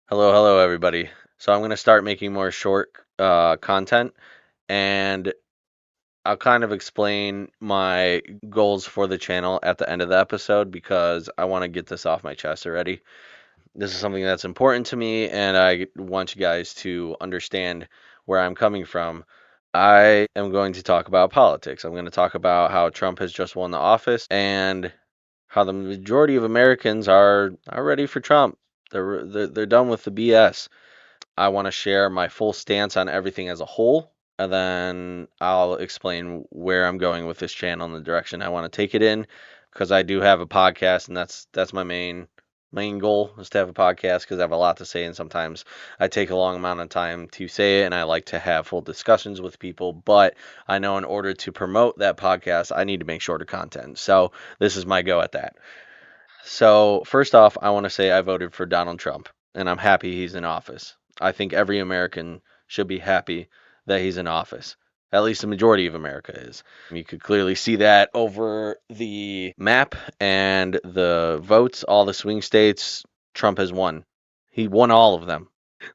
Hello, everybody. So I'm going to start making more short content, and I'll kind of explain my goals for the channel at the end of the episode because I want to get this off my chest already. This is something that's important to me, and I want you guys to understand where I'm coming from. I am going to talk about politics. I'm going to talk about how Trump has just won the office and how the majority of Americans are ready for Trump. They're done with the BS. I want to share my full stance on everything as a whole, and then I'll explain where I'm going with this channel and the direction I want to take it in, because I do have a podcast, and that's my main goal is to have a podcast because I have a lot to say, and sometimes I take a long amount of time to say it, and I like to have full discussions with people. But I know in order to promote that podcast, I need to make shorter content. So this is my go at that. So first off, I want to say I voted for Donald Trump, and I'm happy he's in office. I think every American should be happy that he's in office. At least the majority of America is. You could clearly see that over the map and the votes, all the swing states. Trump has won. He won all of them.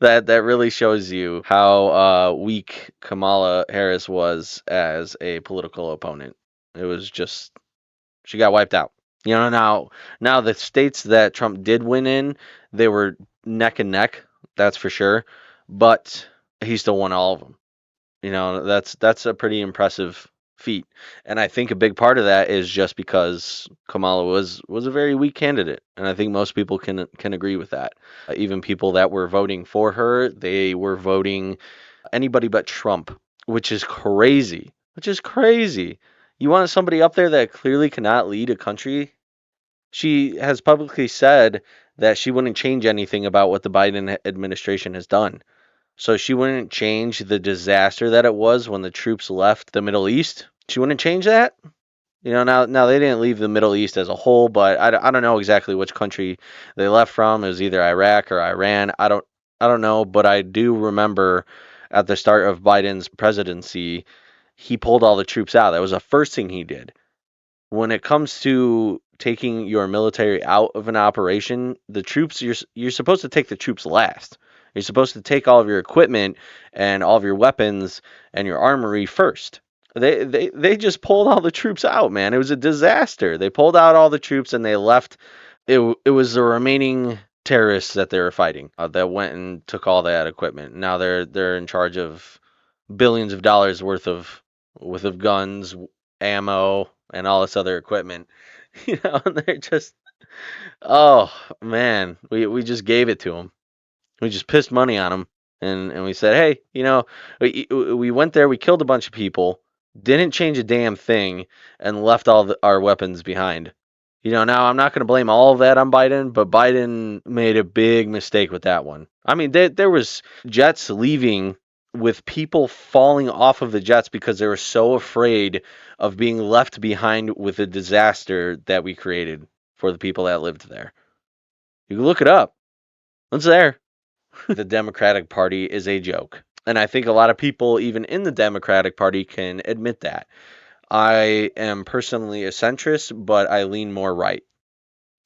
That really shows you how weak Kamala Harris was as a political opponent. It was just she got wiped out. Now the states that Trump did win in, they were neck and neck, that's for sure. But he still won all of them. That's a pretty impressive feat. And I think a big part of that is just because Kamala was a very weak candidate, and I think most people can agree with that. Even people that were voting for her, they were voting anybody but Trump, which is crazy. Which is crazy. You want somebody up there that clearly cannot lead a country? She has publicly said that she wouldn't change anything about what the Biden administration has done. So she wouldn't change the disaster that it was when the troops left the Middle East. She wouldn't change that. Now they didn't leave the Middle East as a whole, but I don't know exactly which country they left from. It was either Iraq or Iran. I don't know, but I do remember at the start of Biden's presidency, he pulled all the troops out. That was the first thing he did. When it comes to taking your military out of an operation, the troops you're supposed to take the troops last. You're supposed to take all of your equipment and all of your weapons and your armory first. They just pulled all the troops out, man. It was a disaster. They pulled out all the troops and they left. It was the remaining terrorists that they were fighting that went and took all that equipment. Now they're in charge of billions of dollars worth of guns, ammo, and all this other equipment. And they're just, oh man, we just gave it to them. We just pissed money on them, and we said, hey, we went there, we killed a bunch of people, didn't change a damn thing, and left our weapons behind. Now I'm not going to blame all of that on Biden, but Biden made a big mistake with that one. I mean, there was jets leaving with people falling off of the jets because they were so afraid of being left behind with a disaster that we created for the people that lived there. You can look it up. It's there. The Democratic Party is a joke. And I think a lot of people, even in the Democratic Party, can admit that. I am personally a centrist, but I lean more right.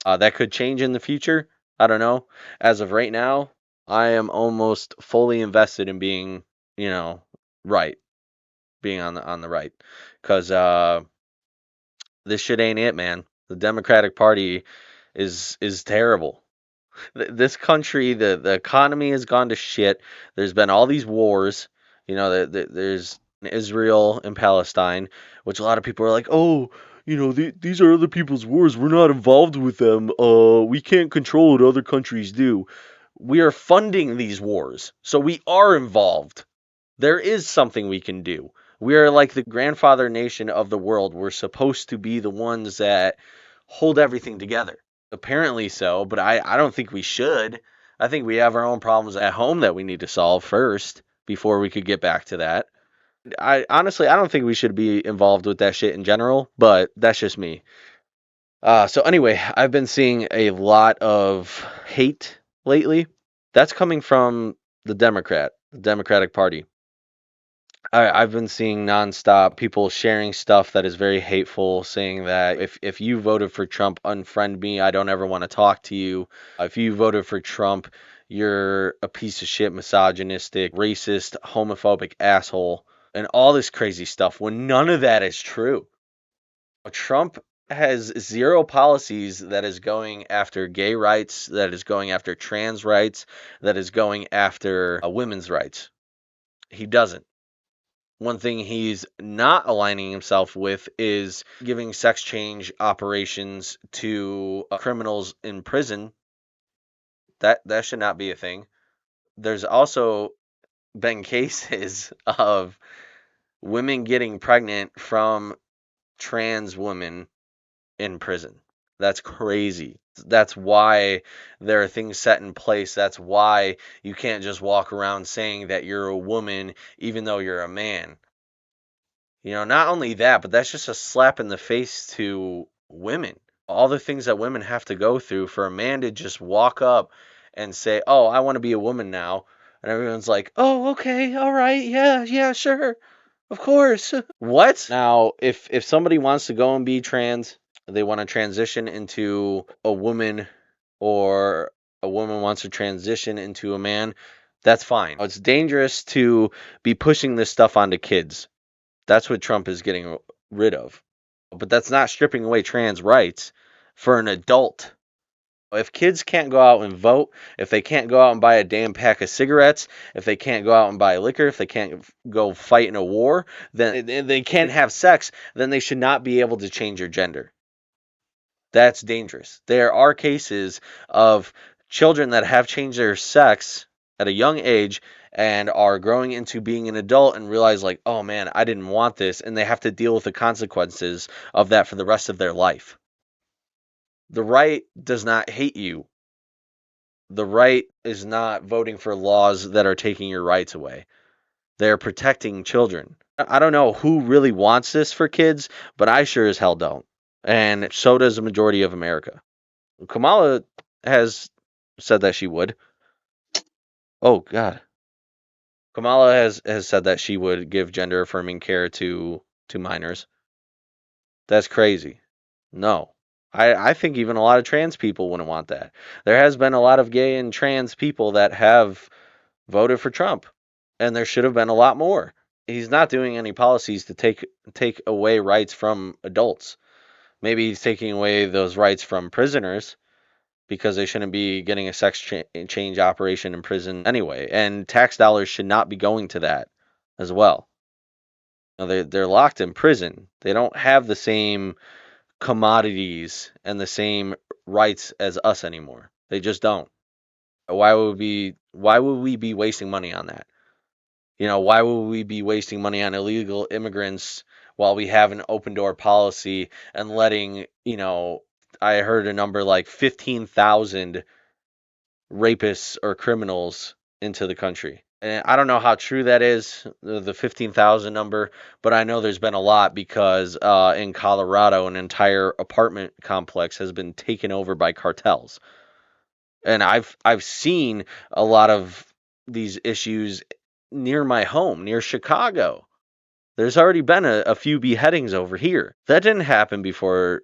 That could change in the future. I don't know. As of right now, I am almost fully invested in being, right. Being on the right. Because this shit ain't it, man. The Democratic Party is terrible. This country, the economy has gone to shit. There's been all these wars. There's Israel and Palestine, which a lot of people are like, oh, these are other people's wars. We're not involved with them. We can't control what other countries do. We are funding these wars, so we are involved. There is something we can do. We are like the grandfather nation of the world. We're supposed to be the ones that hold everything together. Apparently so, but I don't think we should. I think we have our own problems at home that we need to solve first before we could get back to that. I don't think we should be involved with that shit in general, but that's just me. So anyway, I've been seeing a lot of hate lately. That's coming from the Democratic Party. I've been seeing nonstop people sharing stuff that is very hateful, saying that if you voted for Trump, unfriend me. I don't ever want to talk to you. If you voted for Trump, you're a piece of shit, misogynistic, racist, homophobic asshole, and all this crazy stuff when none of that is true. Trump has zero policies that is going after gay rights, that is going after trans rights, that is going after women's rights. He doesn't. One thing he's not aligning himself with is giving sex change operations to criminals in prison. That should not be a thing. There's also been cases of women getting pregnant from trans women in prison. That's crazy. That's why there are things set in place. That's why you can't just walk around saying that you're a woman even though you're a man. Not only that, but that's just a slap in the face to women. All the things that women have to go through for a man to just walk up and say, "Oh, I want to be a woman now." And everyone's like, "Oh, okay, all right, yeah, yeah, sure. Of course." What? Now, if somebody wants to go and be trans, they want to transition into a woman, or a woman wants to transition into a man, that's fine. It's dangerous to be pushing this stuff onto kids. That's what Trump is getting rid of. But that's not stripping away trans rights for an adult. If kids can't go out and vote, if they can't go out and buy a damn pack of cigarettes, if they can't go out and buy liquor, if they can't go fight in a war, then they can't have sex, then they should not be able to change their gender. That's dangerous. There are cases of children that have changed their sex at a young age and are growing into being an adult and realize, like, oh man, I didn't want this, and they have to deal with the consequences of that for the rest of their life. The right does not hate you. The right is not voting for laws that are taking your rights away. They're protecting children. I don't know who really wants this for kids, but I sure as hell don't. And so does the majority of America. Kamala has said that she would. Oh God. Kamala has said that she would give gender affirming care to minors. That's crazy. No. I think even a lot of trans people wouldn't want that. There has been a lot of gay and trans people that have voted for Trump, and there should have been a lot more. He's not doing any policies to take away rights from adults. Maybe he's taking away those rights from prisoners because they shouldn't be getting a change operation in prison anyway, and tax dollars should not be going to that as well. They're locked in prison. They don't have the same commodities and the same rights as us anymore. They just don't. Why would we be wasting money on that? Why would we be wasting money on illegal immigrants while we have an open door policy and letting, I heard a number like 15,000 rapists or criminals into the country. And I don't know how true that is, the 15,000 number, but I know there's been a lot because in Colorado, an entire apartment complex has been taken over by cartels. And I've seen a lot of these issues near my home, near Chicago. There's already been a few beheadings over here. That didn't happen before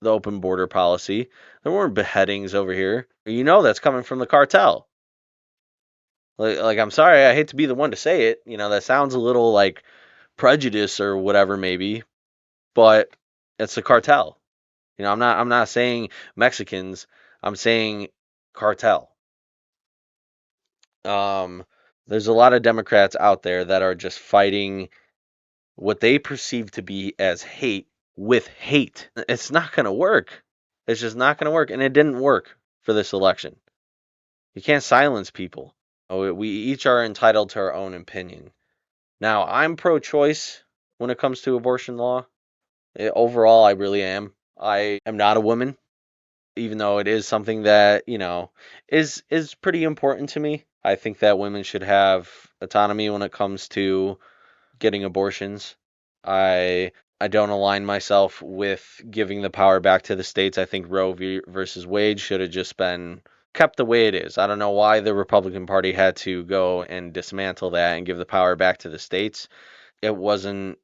the open border policy. There weren't beheadings over here. That's coming from the cartel. Like, I'm sorry, I hate to be the one to say it. That sounds a little like prejudice or whatever, maybe, but it's the cartel. I'm not saying Mexicans. I'm saying cartel. Um, there's a lot of Democrats out there that are just fighting what they perceive to be as hate with hate. It's not going to work. It's just not going to work. And it didn't work for this election. You can't silence people. We each are entitled to our own opinion. Now, I'm pro choice when it comes to abortion law. Overall, I really am. I am not a woman, even though it is something that, is pretty important to me. I think that women should have autonomy when it comes to getting abortions. I I don't align myself with giving the power back to the states. I think Roe versus Wade should have just been kept the way it is. I don't know why the Republican Party had to go and dismantle that and give the power back to the states. it wasn't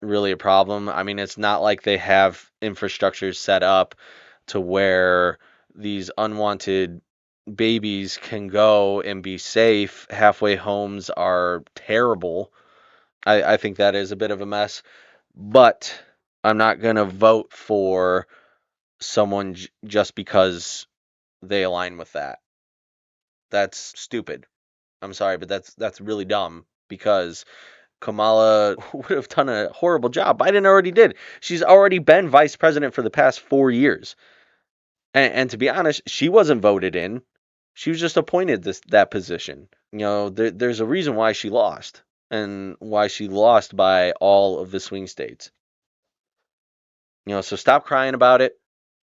really a problem. I mean, it's not like they have infrastructures set up to where these unwanted babies can go and be safe. Halfway homes are terrible. I think that is a bit of a mess, but I'm not going to vote for someone just because they align with that. That's stupid. I'm sorry, but that's really dumb because Kamala would have done a horrible job. Biden already did. She's already been vice president for the past 4 years. And to be honest, she wasn't voted in. She was just appointed that position. There's a reason why she lost and why she lost by all of the swing states. So stop crying about it.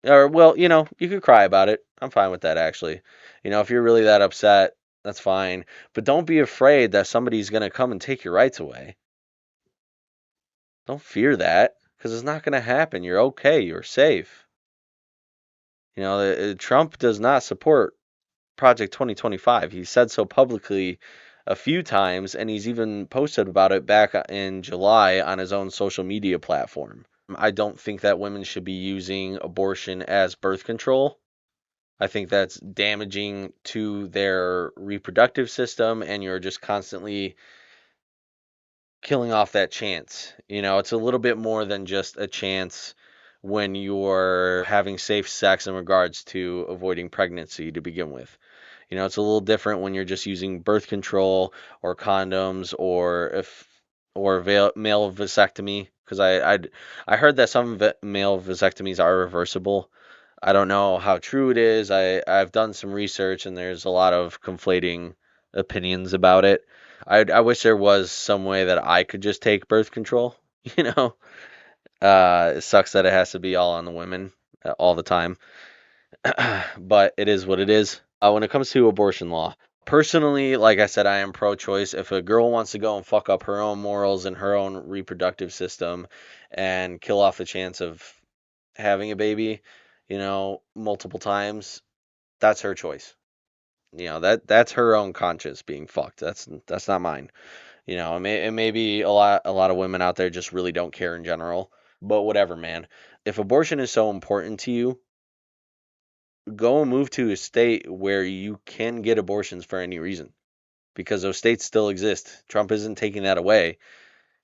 Or, well, you could cry about it. I'm fine with that, actually. If you're really that upset, that's fine. But don't be afraid that somebody's going to come and take your rights away. Don't fear that because it's not going to happen. You're okay. You're safe. Trump does not support Project 2025. He said so publicly a few times, and he's even posted about it back in July on his own social media platform. I don't think that women should be using abortion as birth control. I think that's damaging to their reproductive system, and you're just constantly killing off that chance. It's a little bit more than just a chance when you're having safe sex in regards to avoiding pregnancy to begin with. It's a little different when you're just using birth control or condoms or male vasectomy because I heard that some male vasectomies are reversible. I don't know how true it is. I've done some research and there's a lot of conflating opinions about it. I wish there was some way that I could just take birth control. You know, it sucks that it has to be all on the women all the time, but it is what it is. When it comes to abortion law, personally, like I said, I am pro-choice. If a girl wants to go and fuck up her own morals and her own reproductive system and kill off the chance of having a baby, multiple times, that's her choice. That's her own conscience being fucked. That's not mine. It may be a lot of women out there just really don't care in general, but whatever, man. If abortion is so important to you, go and move to a state where you can get abortions for any reason because those states still exist. Trump isn't taking that away.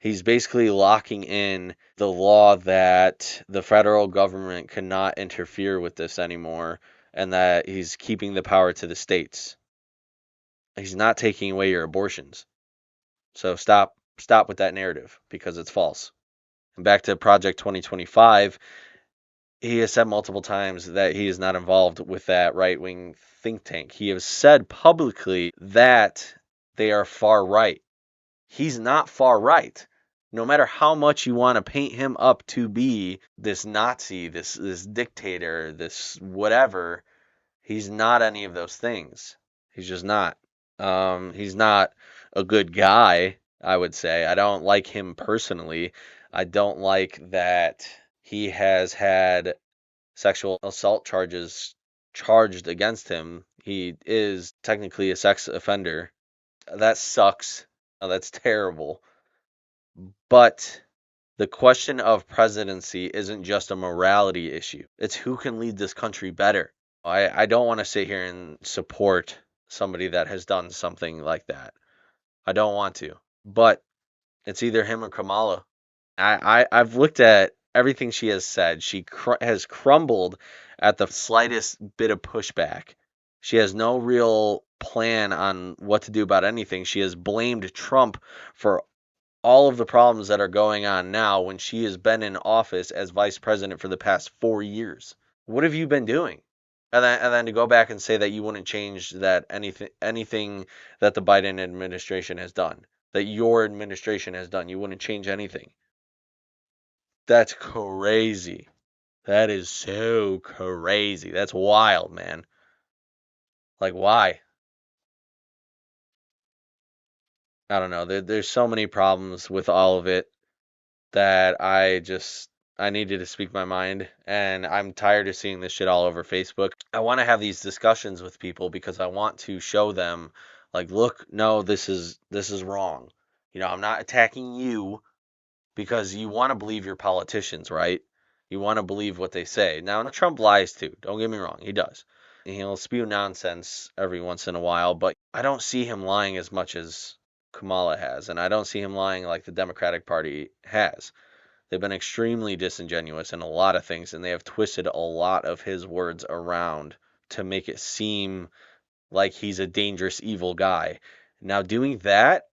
He's basically locking in the law that the federal government cannot interfere with this anymore and that he's keeping the power to the states. He's not taking away your abortions. So stop with that narrative because it's false. And back to Project 2025, he has said multiple times that he is not involved with that right-wing think tank. He has said publicly that they are far right. He's not far right. No matter how much you want to paint him up to be this Nazi, this dictator, this whatever, he's not any of those things. He's just not. He's not a good guy, I would say. I don't like him personally. I don't like that he has had sexual assault charges charged against him. He is technically a sex offender. That sucks. That's terrible. But the question of presidency isn't just a morality issue. It's who can lead this country better. I don't want to sit here and support somebody that has done something like that. I don't want to. But it's either him or Kamala. I've looked at everything she has said. She has crumbled at the slightest bit of pushback. She has no real plan on what to do about anything. She has blamed Trump for all of the problems that are going on now when she has been in office as vice president for the past 4 years. What have you been doing? And then to go back and say that you wouldn't change that anything that the Biden administration has done, that your administration has done, you wouldn't change anything. That's crazy. That is so crazy. That's wild, man. Like, why? I don't know. There's so many problems with all of it that I needed to speak my mind, and I'm tired of seeing this shit all over Facebook. I want to have these discussions with people because I want to show them, like, look, no, this is wrong. I'm not attacking you because you want to believe your politicians, right? You want to believe what they say. Now, Trump lies too. Don't get me wrong, he does. He'll spew nonsense every once in a while, but I don't see him lying as much as Kamala has, and I don't see him lying like the Democratic Party has. They've been extremely disingenuous in a lot of things, and they have twisted a lot of his words around to make it seem like he's a dangerous, evil guy. Now, doing that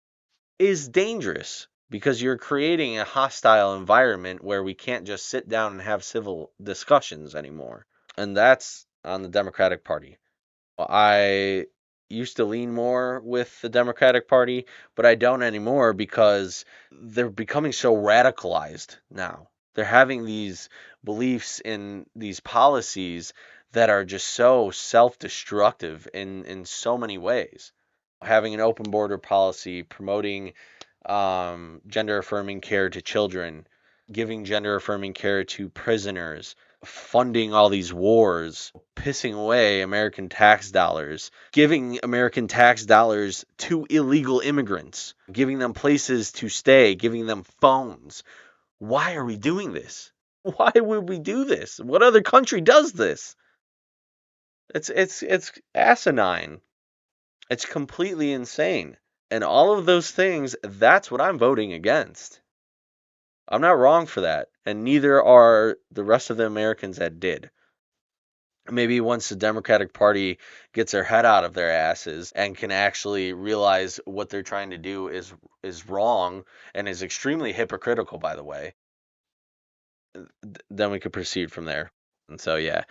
is dangerous because you're creating a hostile environment where we can't just sit down and have civil discussions anymore. And that's on the Democratic Party. I used to lean more with the Democratic Party, but I don't anymore because they're becoming so radicalized now. They're having these beliefs in these policies that are just so self-destructive in so many ways. Having an open border policy, promoting gender affirming care to children, giving gender affirming care to prisoners, funding all these wars, pissing away American tax dollars, giving American tax dollars to illegal immigrants, giving them places to stay, giving them phones. Why are we doing this? Why would we do this? What other country does this? It's asinine. It's completely insane. And all of those things, that's what I'm voting against. I'm not wrong for that. And neither are the rest of the Americans that did. Maybe once the Democratic Party gets their head out of their asses and can actually realize what they're trying to do is wrong and is extremely hypocritical, by the way, then we could proceed from there. And so, yeah,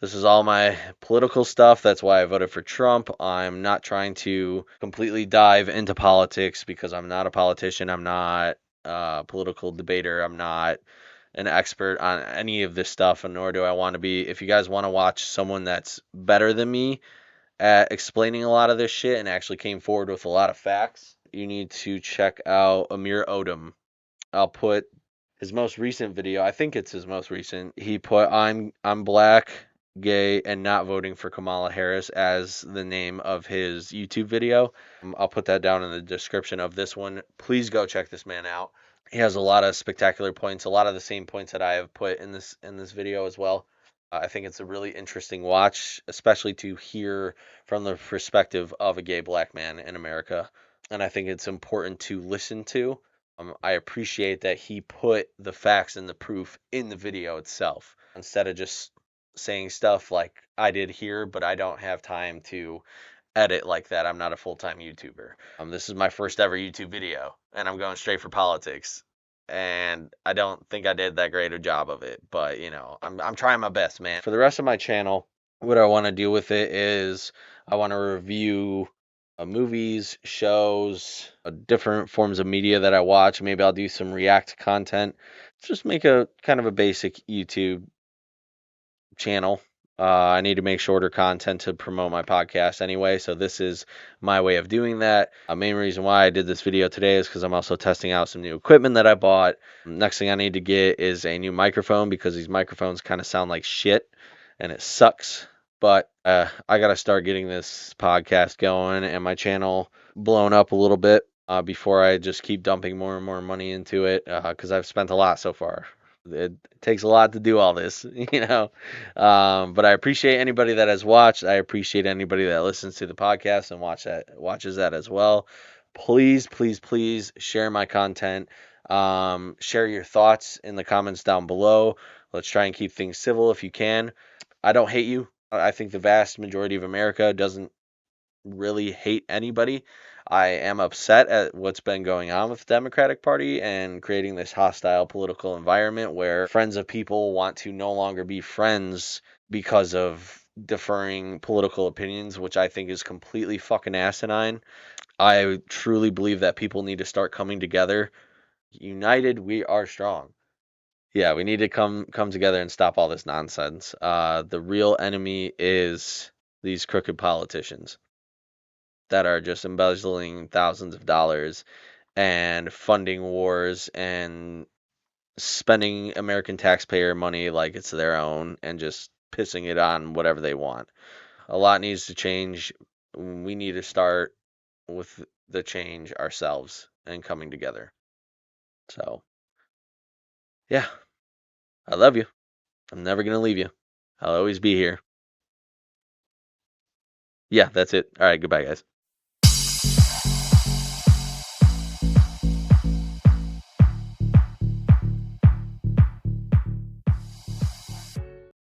this is all my political stuff. That's why I voted for Trump. I'm not trying to completely dive into politics because I'm not a politician. I'm not a political debater. I'm not an expert on any of this stuff, and nor do I want to be. If you guys want to watch someone that's better than me at explaining a lot of this shit and actually came forward with a lot of facts, you need to check out Amir Odom. I'll put his most recent video. I think it's his most recent. He put I'm black, gay, and not voting for Kamala Harris as the name of his YouTube video. I'll put that down in the description of this one. Please go check this man out. He has a lot of spectacular points, a lot of the same points that I have put in this video as well. I think it's a really interesting watch, especially to hear from the perspective of a gay black man in America. And I think it's important to listen to. I appreciate that he put the facts and the proof in the video itself instead of just saying stuff like I did here, but I don't have time to edit like that. I'm not a full-time YouTuber. This is my first ever YouTube video, and I'm going straight for politics. And I don't think I did that great a job of it, but I'm trying my best, man. For the rest of my channel, what I want to do with it is I want to review movies, shows, different forms of media that I watch. Maybe I'll do some React content. Just make a kind of a basic YouTube channel. I need to make shorter content to promote my podcast anyway, so this is my way of doing that. Main reason why I did this video today is because I'm also testing out some new equipment that I bought. Next thing I need to get is a new microphone because these microphones kind of sound like shit and it sucks. But I got to start getting this podcast going and my channel blown up a little bit before I just keep dumping more and more money into it because I've spent a lot so far. It takes a lot to do all this, But I appreciate anybody that has watched. I appreciate anybody that listens to the podcast and watches that as well. Please, please, please share my content. Share your thoughts in the comments down below. Let's try and keep things civil if you can. I don't hate you. I think the vast majority of America doesn't really hate anybody. I am upset at what's been going on with the Democratic Party and creating this hostile political environment where friends of people want to no longer be friends because of differing political opinions, which I think is completely fucking asinine. I truly believe that people need to start coming together. United, we are strong. Yeah, we need to come together and stop all this nonsense. The real enemy is these crooked politicians that are just embezzling thousands of dollars and funding wars and spending American taxpayer money like it's their own and just pissing it on whatever they want. A lot needs to change. We need to start with the change ourselves and coming together. So, yeah, I love you. I'm never going to leave you. I'll always be here. Yeah, that's it. All right, goodbye, guys.